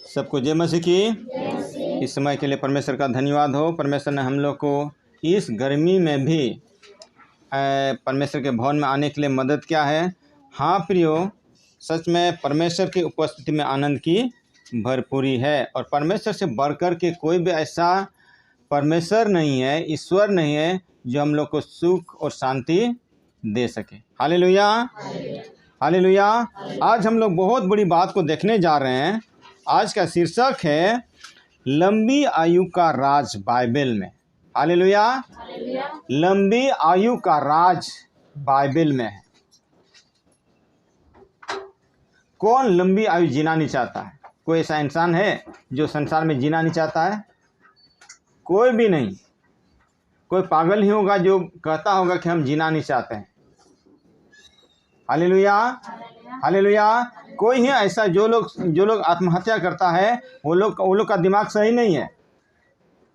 सबको जय मसीह की। इस समय के लिए परमेश्वर का धन्यवाद हो। परमेश्वर ने हम लोग को इस गर्मी में भी परमेश्वर के भवन में आने के लिए मदद किया है। हाँ प्रियो, सच में परमेश्वर की उपस्थिति में आनंद की भरपूरी है और परमेश्वर से बढ़कर के कोई भी ऐसा परमेश्वर नहीं है, ईश्वर नहीं है जो हम लोग को सुख और शांति दे सके। Hallelujah, hallelujah. आज हम लोग बहुत बड़ी बात को देखने जा रहे हैं। आज का शीर्षक है लंबी आयु का राज बाइबल में। हालेलुया, लंबी आयु का राज बाइबल में है। कौन लंबी आयु जीना नहीं चाहता है? कोई ऐसा इंसान है जो संसार में जीना नहीं चाहता है? कोई भी नहीं। कोई पागल ही होगा जो कहता होगा कि हम जीना नहीं चाहते हैं। Hallelujah, hallelujah. कोई ही ऐसा जो लोग आत्महत्या करता है वो लोग का दिमाग सही नहीं है।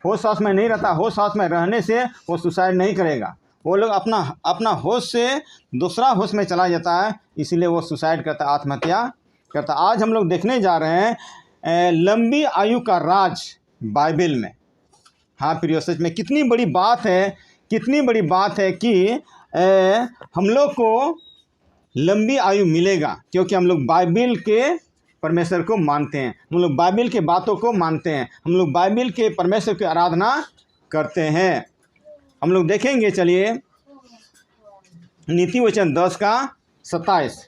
होश सास में नहीं रहता। होश सास में रहने से वो सुसाइड नहीं करेगा। वो लोग अपना होश से दूसरा होश में चला जाता है, इसीलिए वो सुसाइड करता, आत्महत्या करता। आज हम लोग देखने जा रहे हैं लंबी आयु का राज बाइबल में। हाँ प्रियो, सच में कितनी बड़ी बात है कि हम लोग को लंबी आयु मिलेगा, क्योंकि हम लोग बाइबल के परमेश्वर को मानते हैं। हम लोग बाइबल के बातों को मानते हैं। हम लोग बाइबल के परमेश्वर की आराधना करते हैं। हम लोग देखेंगे, चलिए, नीति वचन 10 का 27।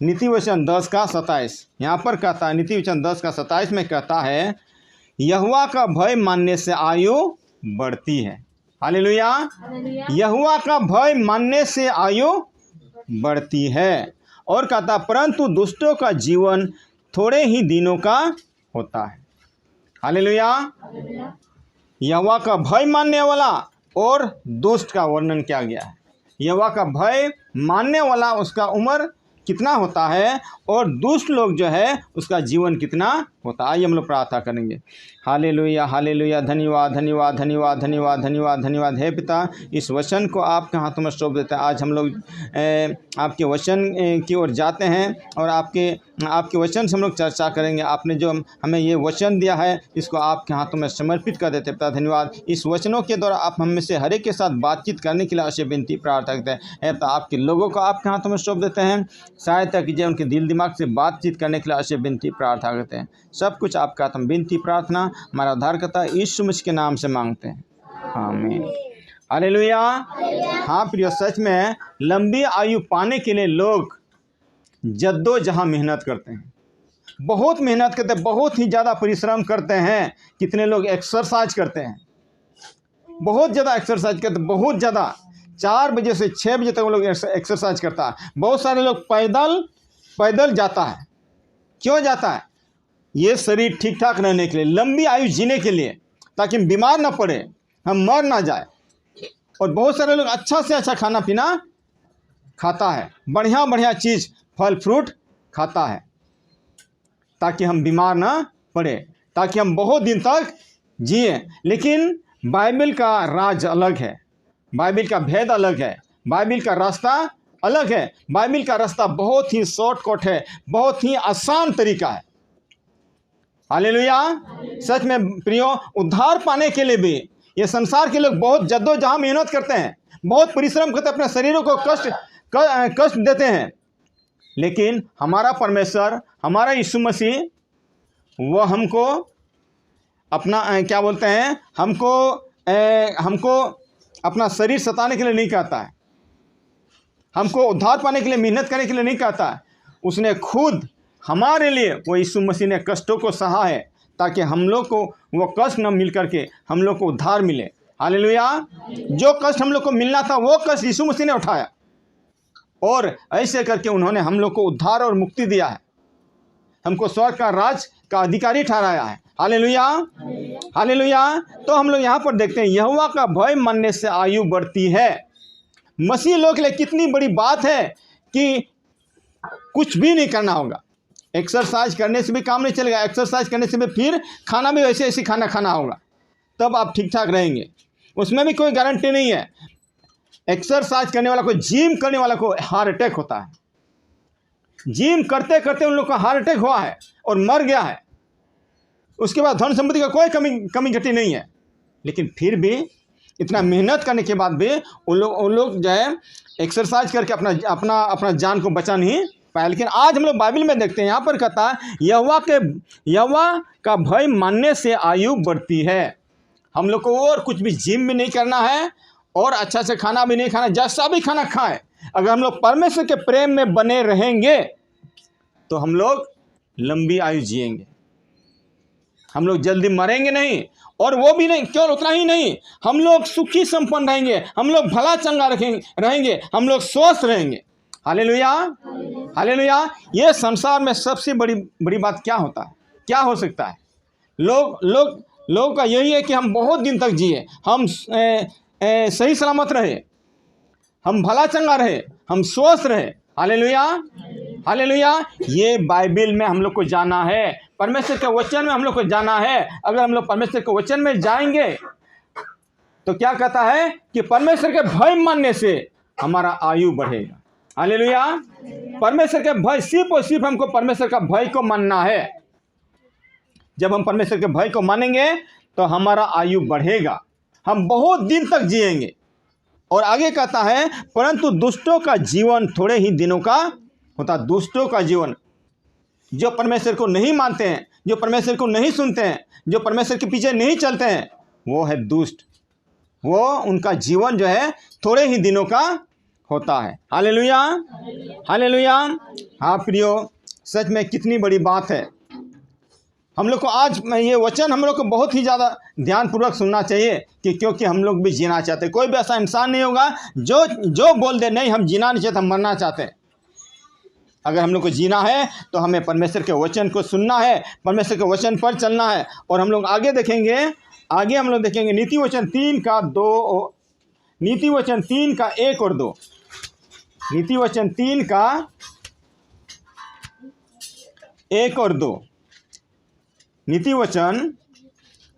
नीति वचन 10 का 27 यहाँ पर कहता है। नीति वचन 10 का 27 में कहता है, यहोवा का भय मानने से आयु बढ़ती है। हालेलुया, यहोवा का भय मानने से आयु बढ़ती है। और कहता, परंतु दुष्टों का जीवन थोड़े ही दिनों का होता है। हालेलुया, यहोवा का भय मानने वाला और दुष्ट का वर्णन किया गया है। यहोवा का भय मानने वाला, उसका उम्र कितना होता है, और दुष्ट लोग जो है उसका जीवन कितना होता है। आइए हम लोग प्रार्थना करेंगे। Hallelujah, hallelujah. धन्यवाद, धन्यवाद, धन्यवाद, धन्यवाद, धन्यवाद, धन्यवाद। हे पिता, इस वचन को आपके हाथों में सौंप देते हैं। आज हम लोग आपके वचन की ओर जाते हैं और आपके वचन से हम लोग चर्चा करेंगे। आपने जो हमें ये वचन दिया है, इसको आपके हाथों में समर्पित कर देते हैं। पिता धन्यवाद, इस वचनों के द्वारा आप हम में से हर एक के साथ बातचीत करने के लिए आपसे विनती प्रार्थना करते हैं। पिता, आपके लोगों को आपके हाथों में सौंप देते हैं। सहायता कीजिए, उनके दिल दिमाग से बातचीत करने के लिए आपसे विनती प्रार्थना करते हैं। सब कुछ आपका हम विनती प्रार्थना हमारा उद्धारकर्ता यीशु मसीह के नाम से मांगते हैं, आमीन। हालेलुया। हाँ प्रिय, सच में लंबी आयु पाने के लिए लोग जद्दोजहद मेहनत करते हैं। बहुत मेहनत करते हैं, बहुत ही ज़्यादा परिश्रम करते हैं। कितने लोग एक्सरसाइज करते हैं, बहुत ज़्यादा एक्सरसाइज करते हैं, बहुत ज़्यादा। 4 बजे से 6 बजे तक वो लोग एक्सरसाइज करता है। बहुत सारे लोग पैदल जाता है। क्यों जाता है? ये शरीर ठीक ठाक रहने के लिए, लंबी आयु जीने के लिए, ताकि हम बीमार ना पड़े, हम मर ना जाए। और बहुत सारे लोग अच्छा से अच्छा खाना पीना खाता है, बढ़िया बढ़िया चीज़, फल फ्रूट खाता है, ताकि हम बीमार ना पड़े, ताकि हम बहुत दिन तक जिए। लेकिन बाइबल का राज अलग है, बाइबल का भेद अलग है, बाइबल का रास्ता अलग है। बाइबल का रास्ता बहुत ही शॉर्टकट है, बहुत ही आसान तरीका है। हालेलुया। सच में प्रियो, उद्धार पाने के लिए भी ये संसार के लोग बहुत जद्दोजहद मेहनत करते हैं, बहुत परिश्रम करते हैं, अपने शरीरों को कष्ट देते हैं। लेकिन हमारा परमेश्वर, हमारा यीशु मसीह, वो हमको अपना क्या बोलते हैं, हमको अपना शरीर सताने के लिए नहीं कहता है, हमको उद्धार पाने के लिए मेहनत करने के लिए नहीं कहता है। उसने खुद हमारे लिए, वो यीशु मसीह ने कष्टों को सहा है, ताकि हम लोग को वो कष्ट न मिल करके हम लोग को उद्धार मिले। हालेलुया। जो कष्ट हम लोग को मिलना था, वो कष्ट यीशु मसीह ने उठाया, और ऐसे करके उन्होंने हम लोग को उद्धार और मुक्ति दिया है, हमको स्वर्ग का राज का अधिकारी ठहराया है। Hallelujah, hallelujah. तो हम लोग यहाँ पर देखते हैं, यहोवा का भय मानने से आयु बढ़ती है। मसीह लोग के लिए कितनी बड़ी बात है कि कुछ भी नहीं करना होगा। एक्सरसाइज करने से भी काम नहीं चलेगा। एक्सरसाइज करने से भी फिर खाना भी वैसे खाना खाना होगा, तब आप ठीक ठाक रहेंगे। उसमें भी कोई गारंटी नहीं है। एक्सरसाइज करने वाला को, जिम करने वाला को हार्ट अटैक होता है। जिम करते करते उन लोग को हार्ट अटैक हुआ है और मर गया है। उसके बाद धन संपत्ति का कोई कमी घटी नहीं है, लेकिन फिर भी इतना मेहनत करने के बाद भी वो लोग जो है एक्सरसाइज करके अपना जान को बचा नहीं पाया। लेकिन आज हम लोग बाइबल में देखते हैं, यहाँ पर कहता है यहोवा का भय मानने से आयु बढ़ती है। हम लोग को और कुछ भी जिम भी नहीं करना है और अच्छा से खाना भी नहीं खाना, जैसा भी खाना खाएं, अगर हम लोग परमेश्वर के प्रेम में बने रहेंगे तो हम लोग लंबी आयु जिएंगे, हम लोग जल्दी मरेंगे नहीं। और वो भी नहीं, केवल उतना ही नहीं, हम लोग सुखी संपन्न रहेंगे, हम लोग भला चंगा रहेंगे, हम लोग स्वस्थ रहेंगे। Hallelujah, hallelujah. ये संसार में सबसे बड़ी बात क्या होता है, क्या हो सकता है? लोग का यही है कि हम बहुत दिन तक जिए, हम सही सलामत रहे, हम भला चंगा रहे, हम स्वस्थ रहे। Hallelujah, hallelujah. ये बाइबल में हम लोग को जाना है, परमेश्वर के वचन में हम लोग को जाना है। अगर हम लोग परमेश्वर के वचन में जाएंगे तो क्या कहता है कि परमेश्वर के भय मानने से हमारा आयु बढ़ेगा। हालेलुया। परमेश्वर के भय, सिर्फ और सिर्फ हमको परमेश्वर का भय को मानना है। जब हम परमेश्वर के भय को मानेंगे तो हमारा आयु बढ़ेगा, हम बहुत दिन तक जिएंगे। और आगे कहता है परंतु दुष्टों का जीवन थोड़े ही दिनों का होता। दुष्टों का जीवन, जो परमेश्वर को नहीं मानते हैं, जो परमेश्वर को नहीं सुनते हैं, जो परमेश्वर के पीछे नहीं चलते हैं, वो है दुष्ट। वो उनका जीवन जो है थोड़े ही दिनों का होता है। Hallelujah, hallelujah. हाँ प्रियो, सच में कितनी बड़ी बात है। हम लोग को आज ये वचन हम लोग को बहुत ही ज़्यादा ध्यानपूर्वक सुनना चाहिए कि क्योंकि हम लोग भी जीना चाहते हैं। कोई भी ऐसा इंसान नहीं होगा जो बोल दे नहीं हम जीना नहीं चाहते, हम मरना चाहते हैं। अगर हम लोग को जीना है तो हमें परमेश्वर के वचन को सुनना है, परमेश्वर के वचन पर चलना है। और हम लोग आगे देखेंगे, हम लोग देखेंगे नीति वचन 3 का 2, नीति वचन 3 का 1 और 2, नीति वचन 3 का 1 और 2, नीति वचन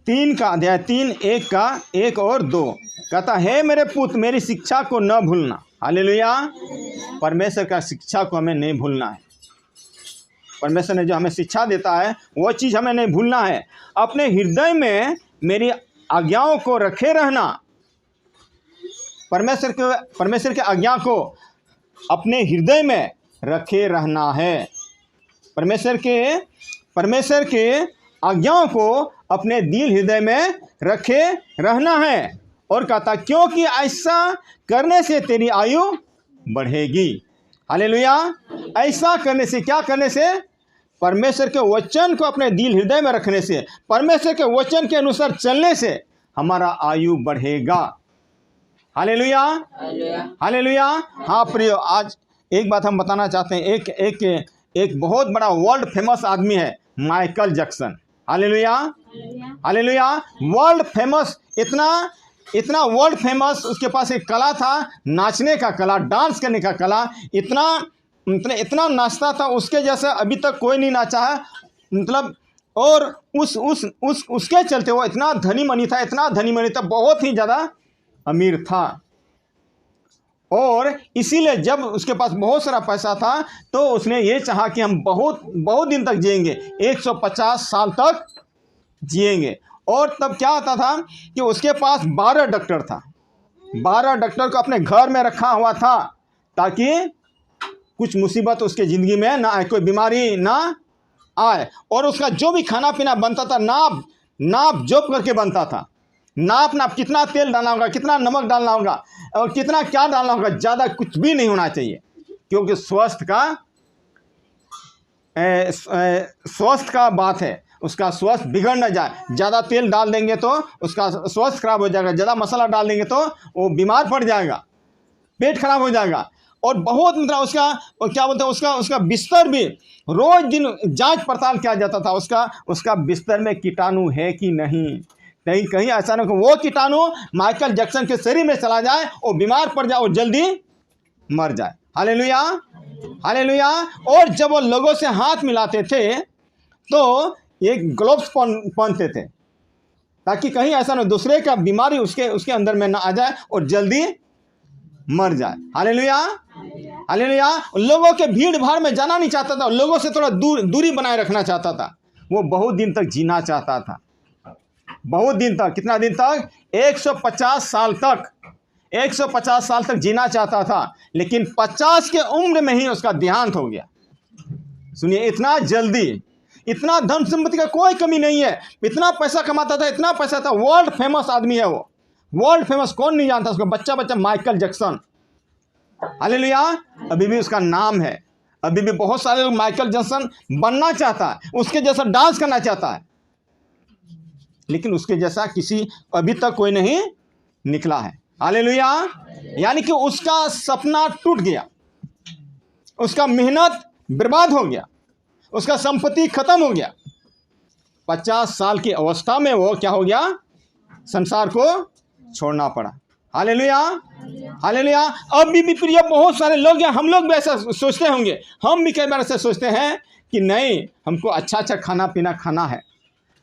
3 का अध्याय 3 1 का 1 और 2 कहता है मेरे पुत्र मेरी शिक्षा को न भूलना। हालेलुया। परमेश्वर का शिक्षा को हमें नहीं भूलना है। परमेश्वर ने जो हमें शिक्षा देता है वो चीज़ हमें नहीं भूलना है। अपने हृदय में मेरी आज्ञाओं को रखे रहना। परमेश्वर के आज्ञा को अपने हृदय में रखे रहना है। परमेश्वर के आज्ञाओं को अपने दिल हृदय में रखे रहना है। और कहता क्योंकि ऐसा करने से तेरी आयु बढ़ेगी। हालेलुया। ऐसा करने से, क्या करने से? परमेश्वर के वचन को अपने दिल हृदय में रखने से, परमेश्वर के वचन के अनुसार चलने से हमारा आयु बढ़ेगा। Hallelujah, hallelujah. हाँ प्रियो, आज एक बात हम बताना चाहते हैं। एक बहुत बड़ा वर्ल्ड फेमस आदमी है Michael Jackson. Hallelujah, hallelujah. World famous, इतना वर्ल्ड फेमस, उसके पास एक कला था, नाचने का कला, डांस करने का कला। इतना नाचता था, उसके जैसा अभी तक कोई नहीं नाचा है। मतलब और उसके चलते वो इतना धनी मनी था, बहुत ही ज़्यादा अमीर था। और इसीलिए जब उसके पास बहुत सारा पैसा था तो उसने ये चाहा कि हम बहुत बहुत दिन तक जिएंगे, 150 साल तक जिएंगे। और तब क्या होता था कि उसके पास 12 डॉक्टर था। 12 डॉक्टर को अपने घर में रखा हुआ था ताकि कुछ मुसीबत उसके ज़िंदगी में ना आए, कोई बीमारी ना आए। और उसका जो भी खाना पीना बनता था नाप जोप करके बनता था। नाप कितना तेल डालना होगा, कितना नमक डालना होगा और कितना क्या डालना होगा, ज़्यादा कुछ भी नहीं होना चाहिए। क्योंकि स्वास्थ्य का बात है, उसका स्वास्थ्य बिगड़ न जाए। ज़्यादा तेल डाल देंगे तो उसका स्वास्थ्य खराब हो जाएगा, ज़्यादा मसाला डाल देंगे तो वो बीमार पड़ जाएगा, पेट खराब हो जाएगा। और बहुत मतलब उसका बिस्तर भी रोज दिन जांच पड़ताल किया जाता था। उसका बिस्तर में कीटाणु है कि नहीं, कहीं ऐसा नहीं वो कीटाणु माइकल जैक्सन के शरीर में चला जाए, वो बीमार पड़ जाए, वो जल्दी मर जाए। Hallelujah, hallelujah. और जब वो लोगों से हाथ मिलाते थे तो एक ग्लोव्स पहनते थे ताकि कहीं ऐसा ना दूसरे का बीमारी उसके अंदर में ना आ जाए और जल्दी मर जाए। Hallelujah, hallelujah. लोगों के भीड़ भाड़ में जाना नहीं चाहता था, लोगों से थोड़ा दूरी बनाए रखना चाहता था। वो बहुत दिन तक जीना चाहता था, बहुत दिन तक। कितना दिन तक? 150 साल तक, 150 साल तक जीना चाहता था, लेकिन 50 के उम्र में ही उसका देहांत हो गया। सुनिए, इतना जल्दी, इतना धन संपत्ति का कोई कमी नहीं है, इतना पैसा कमाता था, इतना पैसा था, वर्ल्ड फेमस आदमी है वो, वर्ल्ड फेमस, कौन नहीं जानता उसको, बच्चा बच्चा माइकल जैक्सन, हालेलुया, अभी भी उसका नाम है। अभी भी बहुत सारे लोग माइकल जैक्सन बनना चाहता है, उसके जैसा डांस करना चाहता है, लेकिन उसके जैसा किसी अभी तक कोई नहीं निकला है, हालेलुया। यानी कि उसका सपना टूट गया, उसका मेहनत बर्बाद हो गया, उसका संपत्ति खत्म हो गया। 50 साल की अवस्था में वो क्या हो गया? संसार को छोड़ना पड़ा, हालेलुया, हालेलुया। अभी भी प्रिय बहुत सारे लोग हैं, हम लोग भी ऐसा सोचते होंगे, हम भी कई बार ऐसा सोचते हैं कि नहीं, हमको अच्छा अच्छा खाना पीना खाना है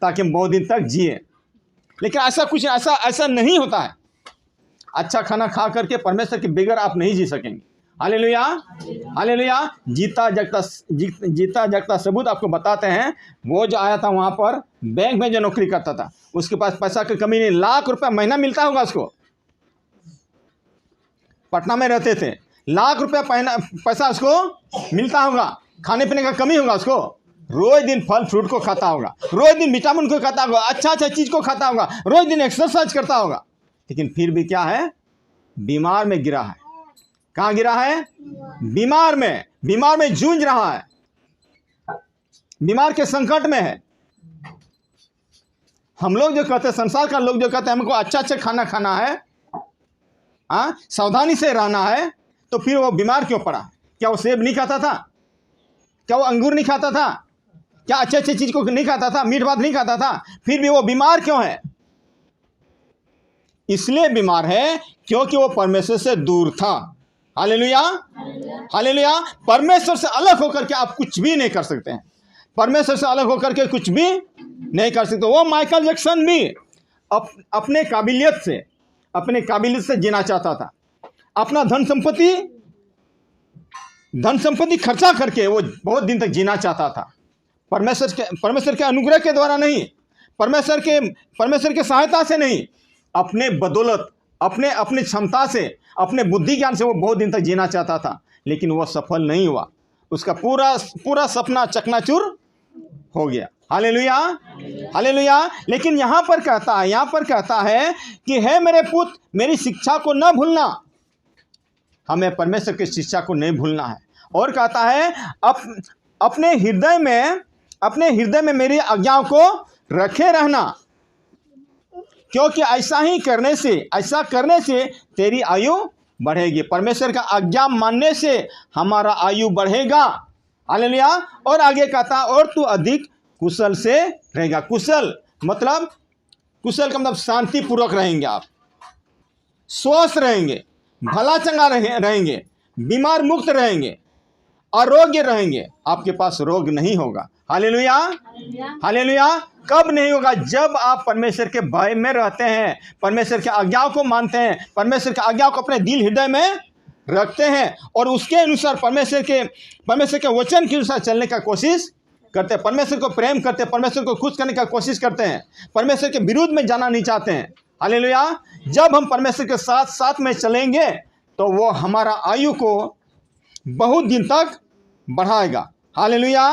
ताकि हम बहुत दिन तक जिए, लेकिन ऐसा कुछ ऐसा नहीं होता है। अच्छा खाना खा करके परमेश्वर के बगैर आप नहीं जी सकेंगे, हालेलुया, हालेलुया। जीता जगता सबूत आपको बताते हैं, वो जो आया था वहाँ पर बैंक में जो नौकरी करता था, उसके पास पैसा की कमी नहीं, लाख रुपया महीना मिलता होगा उसको, पटना में रहते थे, लाख रुपया पैसा उसको मिलता होगा, खाने पीने का कमी होगा उसको, रोज दिन फल फ्रूट को खाता होगा, रोज दिन विटामिन को खाता होगा, अच्छा चीज को खाता होगा, रोज दिन एक्सरसाइज करता होगा, लेकिन फिर भी क्या है? बीमार में गिरा है। कहाँ गिरा है? बीमार में जूझ रहा है, बीमार के संकट में है। हम लोग जो कहते हैं, संसार का लोग जो कहते हैं हमको अच्छा खाना खाना है, सावधानी से रहना है, तो फिर वो बीमार क्यों पड़ा? क्या वो सेब नहीं खाता था? क्या वो अंगूर नहीं खाता था? क्या अच्छे चीज को नहीं खाता था? मीठ भात नहीं खाता था? फिर भी वो बीमार क्यों है? इसलिए बीमार है क्योंकि वो परमेश्वर से दूर था, हालेलुया, हालेलुया। परमेश्वर से अलग होकर के आप कुछ भी नहीं कर सकते हैं, परमेश्वर से अलग होकर के कुछ भी नहीं कर सकते। वो माइकल जैक्सन भी अपने काबिलियत से जीना चाहता था, अपना धन संपत्ति खर्चा करके वो बहुत दिन तक जीना चाहता था, परमेश्वर के अनुग्रह के द्वारा नहीं, परमेश्वर के सहायता से नहीं, अपने बदौलत, अपनी क्षमता से, अपने बुद्धि ज्ञान से वो बहुत दिन तक जीना चाहता था, लेकिन वो सफल नहीं हुआ, उसका पूरा सपना चकनाचूर हो गया, हालेलुया, हालेलुया। लेकिन यहाँ पर कहता है कि हे मेरे पुत्र, मेरी शिक्षा को न भूलना, हमें परमेश्वर की शिक्षा को नहीं भूलना है। और कहता है अपने हृदय में मेरी आज्ञाओं को रखे रहना, क्योंकि ऐसा करने से तेरी आयु बढ़ेगी। परमेश्वर का आज्ञा मानने से हमारा आयु बढ़ेगा, हालेलुया। और आगे कहता है और तू अधिक कुशल से रहेगा। कुशल का मतलब शांति पूर्वक रहेंगे, आप स्वस्थ रहेंगे, भला चंगा रहेंगे, बीमार मुक्त रहेंगे, आरोग्य रहेंगे, आपके पास रोग नहीं होगा, हालेलुया, हालेलुया। कब नहीं होगा? जब आप परमेश्वर के भय में रहते हैं, परमेश्वर के आज्ञाओं को मानते हैं, परमेश्वर के आज्ञाओं को अपने दिल हृदय में रखते हैं और उसके अनुसार परमेश्वर के वचन के अनुसार चलने का कोशिश करते हैं, परमेश्वर को प्रेम करते हैं, परमेश्वर को खुश करने का कोशिश करते हैं, परमेश्वर के विरुद्ध में जाना नहीं चाहते हैं, हालेलुया। जब हम परमेश्वर के साथ में चलेंगे तो वो हमारा आयु को बहुत दिन तक बढ़ाएगा, हालेलुया,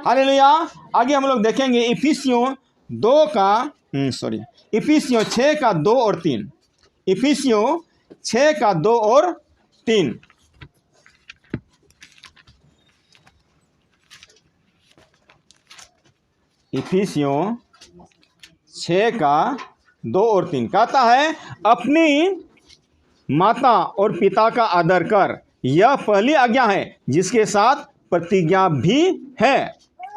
हालेलुया। आगे हम लोग देखेंगे इफिसियों 6 का 2 और 3, इफिसियों 6 का 2 और 3। इफिसियों 6 का 2 और 3 कहता है अपनी माता और पिता का आदर कर, यह पहली आज्ञा है जिसके साथ प्रतिज्ञा भी है,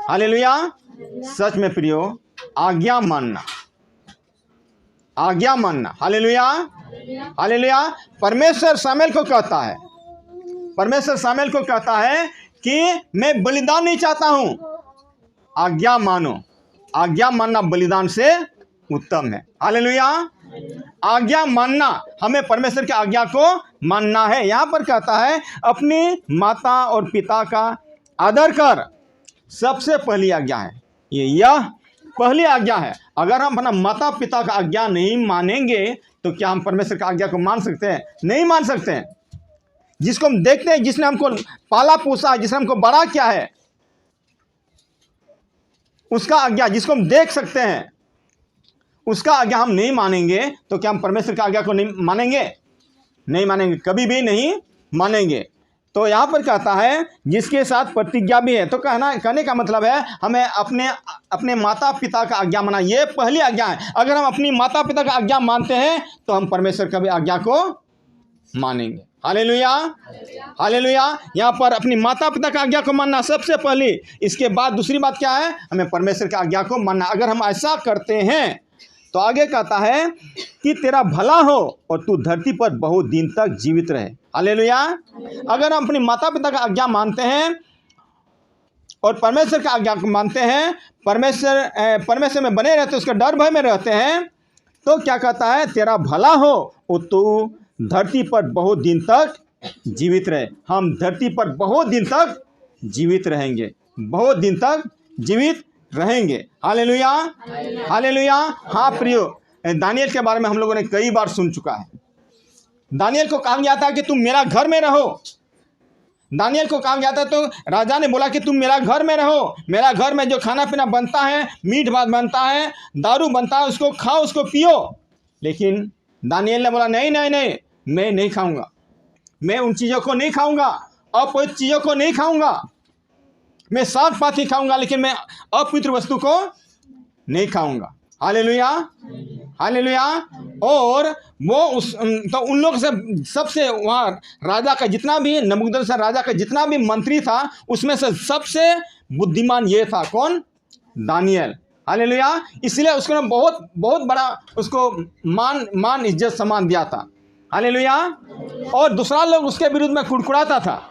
हालेलुया। सच में प्रियो, आज्ञा मानना, हालेलुया, हालेलुया। परमेश्वर शामिल को कहता है कि मैं बलिदान नहीं चाहता हूं, आज्ञा मानो, आज्ञा मानना बलिदान से उत्तम है, हालेलुया। आज्ञा मानना, हमें परमेश्वर की आज्ञा को मानना है। यहाँ पर कहता है अपनी माता और पिता का आदर कर, सबसे पहली आज्ञा है, यह पहली आज्ञा है। अगर हम अपना माता पिता का आज्ञा नहीं मानेंगे तो क्या हम परमेश्वर की आज्ञा को मान सकते हैं? नहीं मान सकते हैं। जिसको हम देखते हैं, जिसने हमको पाला पोसा है, जिसने हमको बड़ा किया है, उसका आज्ञा जिसको हम देख सकते हैं, उसका आज्ञा हम नहीं मानेंगे तो क्या हम परमेश्वर की आज्ञा को नहीं मानेंगे? नहीं मानेंगे, कभी भी नहीं मानेंगे। तो यहाँ पर कहता है जिसके साथ प्रतिज्ञा भी है। तो कहने का मतलब है हमें अपने माता पिता का आज्ञा माना, ये पहली आज्ञा है। अगर हम अपनी माता पिता का आज्ञा मानते हैं तो हम परमेश्वर का भी आज्ञा को मानेंगे। Hallelujah, hallelujah. यहाँ पर अपनी माता पिता का आज्ञा को मानना सबसे पहले। इसके बाद दूसरी बात क्या है? हमें परमेश्वर की आज्ञा को मानना। अगर हम ऐसा करते हैं तो आगे कहता है कि तेरा भला हो और तू धरती पर बहुत दिन तक जीवित रहे। हालेलुया। अगर हम अपनी माता पिता का आज्ञा मानते हैं और परमेश्वर का आज्ञा को मानते हैं, परमेश्वर में बने रहते, उसका डर भय में रहते हैं, तो क्या कहता है? तेरा भला हो और तू धरती पर बहुत दिन तक जीवित रहे। हम धरती पर बहुत दिन तक जीवित रहेंगे, बहुत दिन तक जीवित रहेंगे। Hallelujah, hallelujah. हाँ प्रियो, दानियल के बारे में हम लोगों ने कई बार सुन चुका है। दानियल को कहा गया था कि तुम मेरा घर में रहो। दानियल को कहा गया था, तो राजा ने बोला कि तुम मेरा घर में रहो, मेरा घर में जो खाना पीना बनता है, मीठ भात बनता है, दारू बनता है, उसको खाओ, उसको पियो। लेकिन दानियल ने बोला नहीं नहीं नहीं, मैं नहीं खाऊंगा, मैं उन चीज़ों को नहीं खाऊंगा, अपवित्र चीज़ों को नहीं खाऊंगा। मैं साग पात ही खाऊंगा, लेकिन मैं अपवित्र वस्तु को नहीं खाऊंगा। Hallelujah, hallelujah. और वो तो उन लोग से सबसे वहाँ राजा का जितना भी, नबूकदनेस्सर राजा का जितना भी मंत्री था, उसमें से सबसे बुद्धिमान ये था। कौन? दानियल। हालेलुया। इसलिए उसको बहुत बहुत बड़ा उसको मान इज्जत सम्मान दिया था। हालेलुया। और दूसरा लोग उसके विरुद्ध में कुड़कुड़ाता था,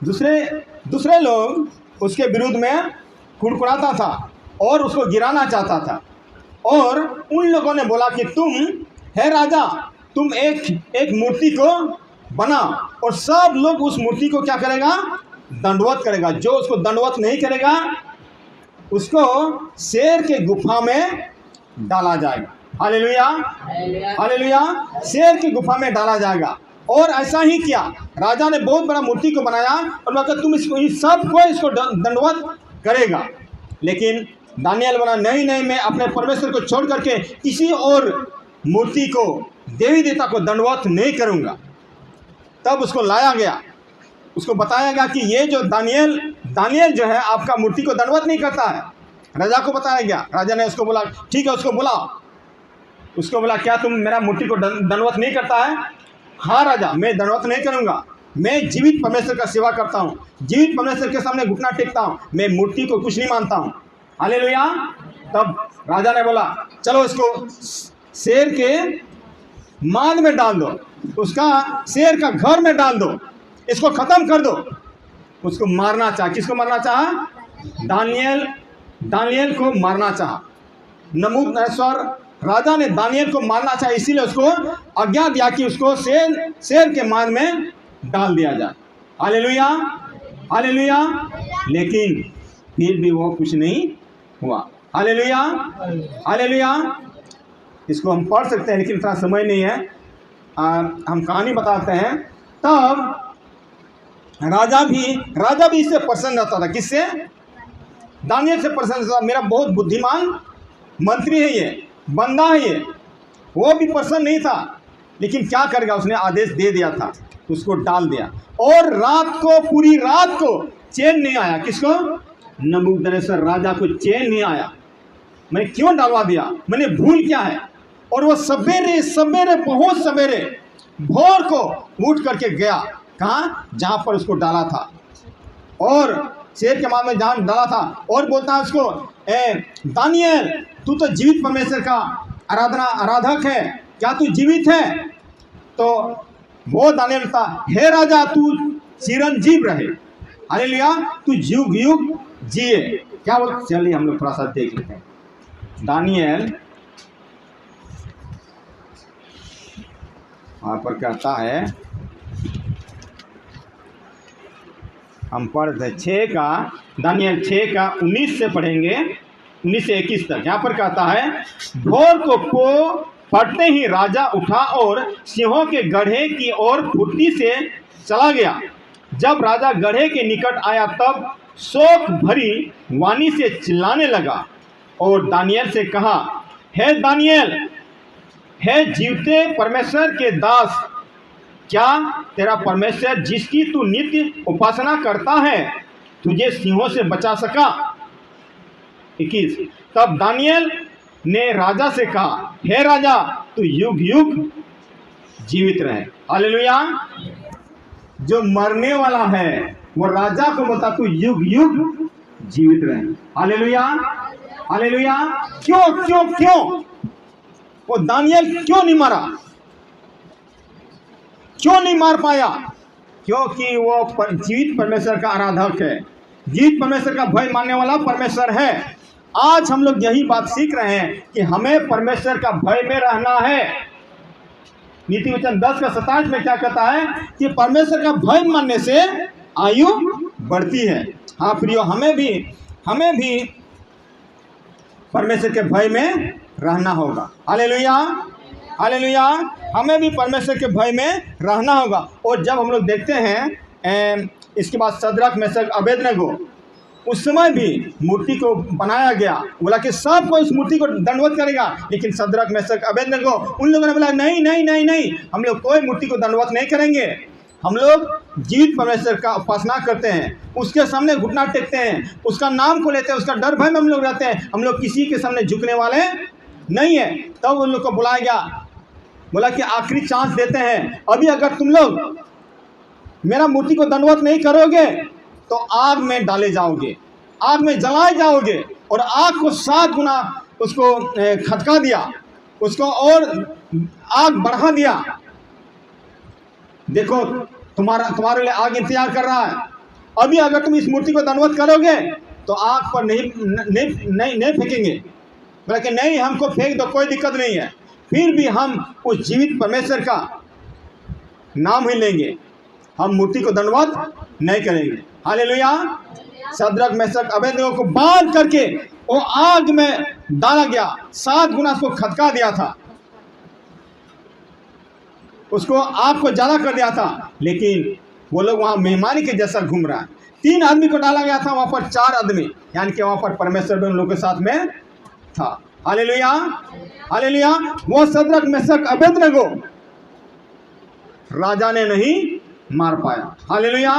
दूसरे लोग उसके विरुद्ध में कुड़कुड़ाता था और उसको गिराना चाहता था। और उन लोगों ने बोला कि तुम है राजा, तुम एक मूर्ति को बना और सब लोग उस मूर्ति को क्या करेगा? दंडवत करेगा। जो उसको दंडवत नहीं करेगा उसको शेर के गुफा में डाला जाएगा। Hallelujah, hallelujah. शेर की गुफा में डाला जाएगा। और ऐसा ही किया, राजा ने बहुत बड़ा मूर्ति को बनाया और बोला तुम इसको दंडवत करेगा। लेकिन दानियल बोला नहीं नहीं, मैं अपने परमेश्वर को छोड़ करके किसी और मूर्ति को, देवी देवता को दंडवत नहीं करूंगा। तब उसको लाया गया, उसको बताया गया कि ये जो दानियल जो है आपका मूर्ति को दंडवत नहीं करता है। राजा को बताया गया। राजा ने उसको बोला ठीक है, उसको बुलाओ। उसको बोला क्या तुम मेरा मूर्ति को दंडवत नहीं करता है? हाँ राजा, मैं दंडवत नहीं करूंगा, मैं जीवित परमेश्वर का सेवा करता हूँ, जीवित परमेश्वर के सामने घुटना टेकता हूँ, मैं मूर्ति को कुछ नहीं मानता हूँ। हालेलुया। तब राजा ने बोला चलो इसको शेर के मांद में डाल दो, उसका शेर का घर में डाल दो, इसको खत्म कर दो। उसको मारना चाहा। किसको मारना चाहा? दानियल को मारना चाहा। नबूकदनेस्सर राजा ने दानियल को मारना चाहा, इसीलिए उसको आज्ञा दिया कि उसको शेर के मांद में डाल दिया जाए। Hallelujah, hallelujah. लेकिन फिर भी वो कुछ नहीं हुआ। Hallelujah, hallelujah. इसको हम पढ़ सकते हैं लेकिन इतना समय नहीं है। हम कहानी बताते हैं। तब राजा भी इससे प्रसन्न रहता था। किससे? दानियल से प्रसन्न था। मेरा बहुत बुद्धिमान मंत्री है, ये बंदा है, ये। वो भी प्रसन्न नहीं था, लेकिन क्या करेगा, उसने आदेश दे दिया था, उसको डाल दिया। और पूरी रात को चैन नहीं आया। किसको? नबूकदनेस्सर राजा को चैन नहीं आया। मैंने क्यों डालवा दिया, मैंने भूल क्या है? और वो सवेरे बहुत सवेरे भोर को उठ करके गया। कहाँ? जहाँ पर उसको डाला था, और शेर के मांद में जहाँ डाला था। और बोलता है उसको, दानियल तू तो जीवित परमेश्वर का आराधक है, क्या तू जीवित है? तो वो दानियल था, हे राजा तू चिरंजीव रहे। हालेलुया, तू युग युग जिए। क्या बोल? चलिए हम लोग थोड़ा सा देख लेते हैं। दानियल वहाँ पर कहता है, हम पढ़ रहे 6 का, दानियल 6 का 19 से पढ़ेंगे, 19 से 21 तक। यहाँ पर कहता है, भोर को फटते ही राजा उठा और सिंहों के गड्ढे की ओर फुर्ती से चला गया। जब राजा गड्ढे के निकट आया तब शोक भरी वाणी से चिल्लाने लगा और दानियल से कहा, हे दानियल, हे जीवते परमेश्वर के दास, क्या तेरा परमेश्वर जिसकी तू नित्य उपासना करता है तुझे सिंहों से बचा सका? 21। तब दानियल ने राजा से कहा, हे राजा, तू युग युग जीवित रहे। हालेलुया। जो मरने वाला है वो राजा को बता, तू युग युग जीवित रहे। Hallelujah, hallelujah. क्यों क्यों क्यों वो दानियल क्यों नहीं मरा? क्यों नहीं मार पाया? क्योंकि वो जीवित परमेश्वर का आराधक है, जीवित परमेश्वर का भय मानने वाला परमेश्वर है। आज हम लोग यही बात सीख रहे हैं कि हमें परमेश्वर का भय में रहना है। नीति वचन 10 का 27 में क्या कहता है कि परमेश्वर का भय मानने से आयु बढ़ती है। हाँ प्रियो, हमें भी परमेश्वर के भय में रहना होगा। Hallelujah, hallelujah. हमें भी परमेश्वर के भय में रहना होगा। और जब हम लोग देखते हैं इसके बाद शद्रक, मेशक, अबेदनगो, उस समय भी मूर्ति को बनाया गया, बोला कि सब कोई इस मूर्ति को दंडवत करेगा, लेकिन शद्रक, मेशक, अबेदनगो उन लोगों ने बोला नहीं नहीं नहीं नहीं, हम लोग कोई मूर्ति को दंडवत नहीं करेंगे। हम लोग जीवित परमेश्वर का उपासना करते हैं, उसके सामने घुटना टेकते हैं, उसका नाम को लेते हैं, उसका डर भय में हम लोग रहते हैं। हम लोग किसी के सामने झुकने वाले नहीं है। तब उन लोग को बुलाया गया, बोला कि आखिरी चांस देते हैं, अभी अगर तुम लोग मेरा मूर्ति को दंडवत नहीं करोगे तो आग में डाले जाओगे, आग में जलाए जाओगे। और आग को 7 गुना उसको खटका दिया, उसको और आग बढ़ा दिया। देखो तुम्हारे लिए आग इंतजार कर रहा है। अभी अगर तुम इस मूर्ति को दंडवत करोगे तो आग पर नहीं फेंकेंगे। बोला कि नहीं, हमको फेंक दो, कोई दिक्कत नहीं है, फिर भी हम उस जीवित परमेश्वर का नाम ही लेंगे, हम मूर्ति को दंडवत नहीं करेंगे। हालेलुया। शद्रक, मेशक, अबेदनगो को बांध करके वो आग में डाला गया, 7 गुना उसको खटका दिया था, उसको आग को ज्यादा कर दिया था। लेकिन वो लोग वहां मेहमानी के जैसा घूम रहा है। 3 आदमी को डाला गया था, वहां पर 4 आदमी, यानी कि वहां पर परमेश्वर भी उन लोगों के साथ में था। Hallelujah, hallelujah. वो शद्रक, मेशक, अबेदनगो राजा ने नहीं मार पाया। हालेलुया।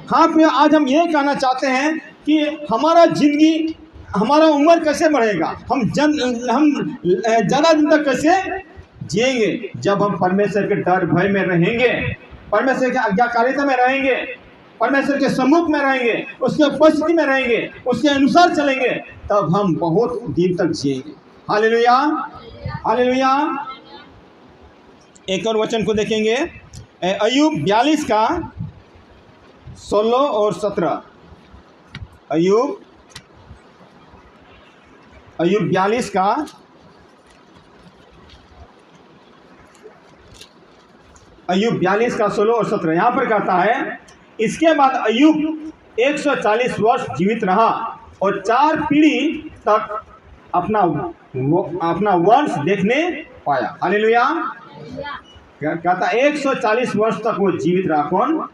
हाँ प्रिय, आज हम ये कहना चाहते हैं कि हमारा जिंदगी, हमारा उम्र कैसे बढ़ेगा, हम ज़्यादा दिन तक कैसे जिएंगे? जब हम परमेश्वर के डर भय में रहेंगे, परमेश्वर के आज्ञाकारिता में रहेंगे, परमेश्वर के सम्मुख में रहेंगे, उसके उपस्थिति में रहेंगे, उसके अनुसार चलेंगे, तब हम बहुत दिन तक जिएंगे। Hallelujah, hallelujah. एक और वचन को देखेंगे, अय्यूब 42 का 16 और 17। अय्यूब 42 का 16 और 17। यहाँ पर कहता है, इसके बाद अय्यूब 140 वर्ष जीवित रहा और 4 पीढ़ी तक अपना वंश देखने पाया। हालेलुया। कहता 140 वर्ष तक वो जीवित रहा। कौन?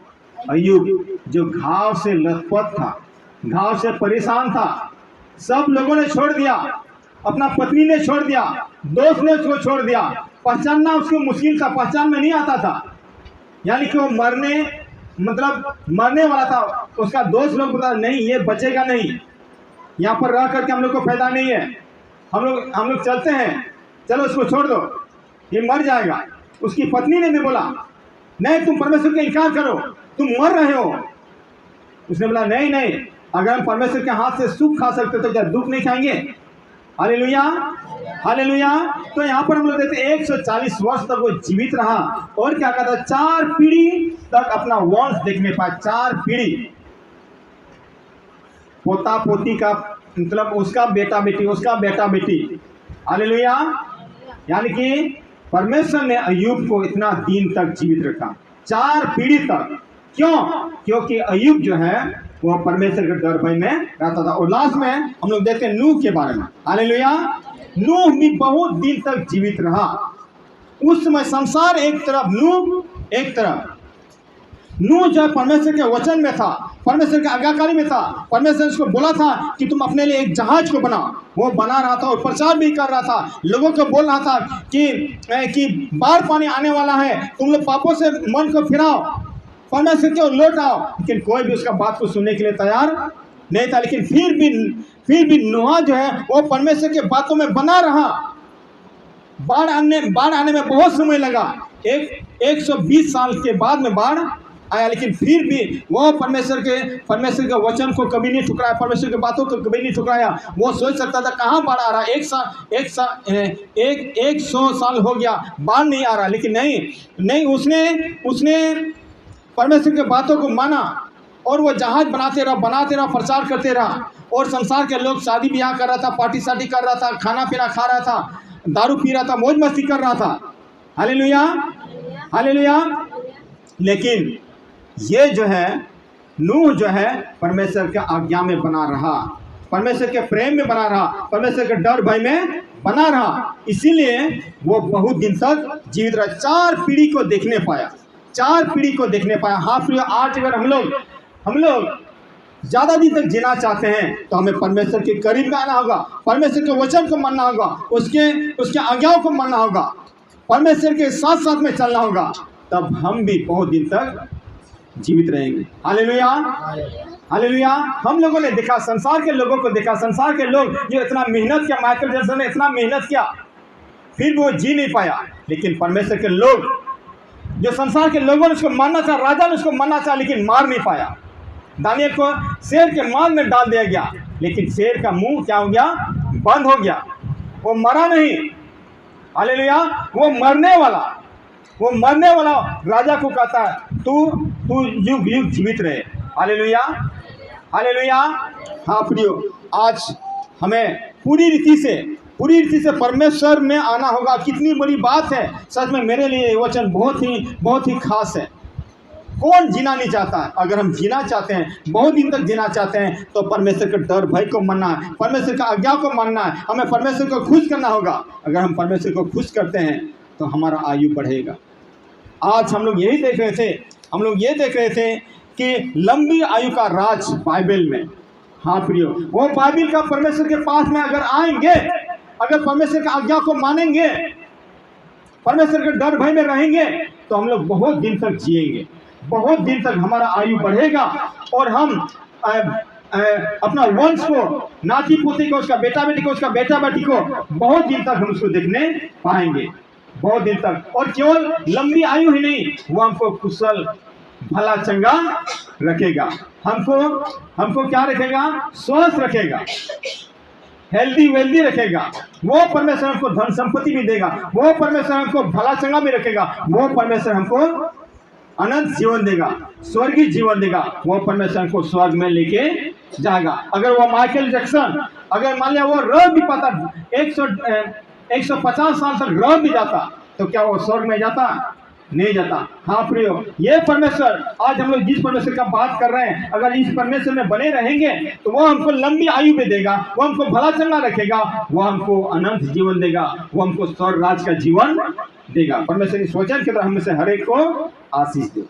अय्यूब, जो घाव से लथपथ था, घाव से परेशान था। सब लोगों ने छोड़ दिया, अपना पत्नी ने छोड़ दिया, दोस्त ने उसको छोड़ दिया, पहचानना उसको मुश्किल था, पहचान में नहीं आता था। यानी कि वो मरने वाला था। उसका दोस्त लोग बता नहीं, ये बचेगा नहीं, यहाँ पर रह करके हम लोग को फायदा नहीं है, हम लोग चलते हैं, चलो उसको छोड़ दो, ये मर जाएगा। उसकी पत्नी ने भी बोला नहीं, तुम परमेश्वर का इनकार करो, तुम मर रहे हो। उसने बोला नहीं नहीं, अगर हम परमेश्वर के हाथ से सुख खा सकते तो क्या दुख नहीं खाएंगे? Hallelujah, hallelujah. तो यहाँ पर हम लोग देखते 140 वर्ष तक वो जीवित रहा और क्या कहता, 4 पीढ़ी तक अपना वंश देखने पाए। 4 पीढ़ी, पोता पोती का मतलब उसका बेटा बेटी, उसका बेटा बेटी। हालेलुया। यानी कि परमेश्वर ने अय्यूब को इतना दिन तक जीवित रखा, 4 पीढ़ी तक। क्यों? क्योंकि अय्यूब जो है वो परमेश्वर के डर भय में रहता था। और लास्ट में हम लोग देखते हैं नूह के बारे में। हालेलुया। नूह भी बहुत दिन तक जीवित रहा। उस समय संसार एक तरफ, नूह एक तरफ। नूह जो परमेश्वर के वचन में था, परमेश्वर के आज्ञाकारी में था। परमेश्वर ने उसको बोला था कि तुम अपने लिए एक जहाज को बनाओ। वो बना रहा था और प्रचार भी कर रहा था, लोगों को बोल रहा था कि बाढ़ पानी आने वाला है, तुम लोग पापों से मन को फिराओ, परमेश्वर की ओर लौट आओ। लेकिन कोई भी उसका बात को सुनने के लिए तैयार नहीं था। लेकिन फिर भी नूह जो है वो परमेश्वर के बातों में बना रहा। बाढ़ आने में बहुत समय लगा। 120 साल के बाद में बाढ़ आया, लेकिन फिर भी वो परमेश्वर के वचन को कभी नहीं ठुकराया, परमेश्वर की बातों को कभी नहीं ठुकराया। वो सोच सकता था कहाँ बाढ़ आ रहा है, 100 साल हो गया बाढ़ नहीं आ रहा। लेकिन नहीं, उसने परमेश्वर की बातों को माना और वो जहाज बनाते रहा, प्रचार करते रहा। और संसार के लोग शादी ब्याह कर रहा था, पार्टी शादी कर रहा था, खाना पीना खा रहा था, दारू पी रहा था, मौज मस्ती कर रहा था। Hallelujah, hallelujah. लेकिन ये जो है नूह जो है परमेश्वर के आज्ञा में बना रहा, परमेश्वर के प्रेम में बना रहा, परमेश्वर के डर भय में बना रहा। इसीलिए वो बहुत दिन तक जीवित रहा, 4 पीढ़ी को देखने पाया, 4 पीढ़ी को देखने पाया। हाँ प्रिय, आज अगर हम लोग ज़्यादा दिन तक जीना चाहते हैं तो हमें परमेश्वर के करीब में आना होगा, परमेश्वर के वचन को मानना होगा, उसके आज्ञाओं को मानना होगा, परमेश्वर के साथ साथ में चलना होगा। तब हम भी बहुत दिन तक जीवित रहेंगे। Hallelujah, hallelujah. हम लोगों ने देखा, संसार के लोगों को देखा, संसार के लोग जो इतना मेहनत किया, माइकल जैक्सन ने इतना मेहनत किया, फिर वो जी नहीं पाया। लेकिन परमेश्वर के लोग, जो संसार के लोगों ने उसको मानना चाहा, राजा ने उसको मानना चाहा, लेकिन मार नहीं पाया। दानियल को शेर के मांद में डाल दिया गया, लेकिन शेर का मुंह क्या हो गया, बंद हो गया, वो मरा नहीं। हालेलुया। वो मरने वाला राजा को कहता है तू युग युग जीवित रहे। Hallelujah, hallelujah. हाँ प्रियो, आज हमें पूरी रीति से परमेश्वर में आना होगा। कितनी बड़ी बात है। सच में मेरे लिए ये वचन बहुत ही खास है। कौन जीना नहीं चाहता है? अगर हम जीना चाहते हैं, बहुत दिन तक जीना चाहते हैं, तो परमेश्वर के डर भय को मानना है, परमेश्वर का आज्ञा को मानना है, हमें परमेश्वर को खुश करना होगा। अगर हम परमेश्वर को खुश करते हैं तो हमारा आयु बढ़ेगा। आज हम लोग यही देख रहे थे कि लंबी आयु का राज बाइबल में। हाँ प्रियो, वो बाइबल का परमेश्वर के पास में अगर आएंगे, अगर परमेश्वर की आज्ञा को मानेंगे, परमेश्वर के डर भय में रहेंगे, तो हम लोग बहुत दिन तक जिएंगे, बहुत दिन तक हमारा आयु बढ़ेगा। और हम अपना वंश को, नाती पोती को, उसका बेटा बेटी को, उसका बेटा बेटी को बहुत दिन तक हम उसको देखने पाएंगे, बहुत दिन तक। और केवल लंबी आयु ही नहीं, वो हमको कुशल भला चंगा रखेगा, हमको क्या रखेगा, स्वस्थ रखेगा, हेल्दी वेल्दी रखेगा। वो परमेश्वर हमको धन संपत्ति भी देगा, वो परमेश्वर हमको भला चंगा भी रखेगा, वो परमेश्वर हमको अनंत जीवन देगा, स्वर्गीय जीवन देगा। वो परमेश्वर हमको स्वर्ग में लेके जाएगा। अगर वो माइकल जैक्सन, अगर मान लिया वो रह भी पाता, 150 साल तक रह भी जाता, तो क्या वो स्वर्ग में जाता? नहीं जाता। हाँ प्रियो, ये परमेश्वर, आज हम लोग जिस परमेश्वर का बात कर रहे हैं, अगर इस परमेश्वर में बने रहेंगे तो वो हमको लंबी आयु में देगा, वो हमको भला चंगा रखेगा, वो हमको अनंत जीवन देगा, वो हमको स्वर्ग राज का जीवन देगा। परमेश्वर इस वचन के द्वारा हम में से हर एक को आशीष दे।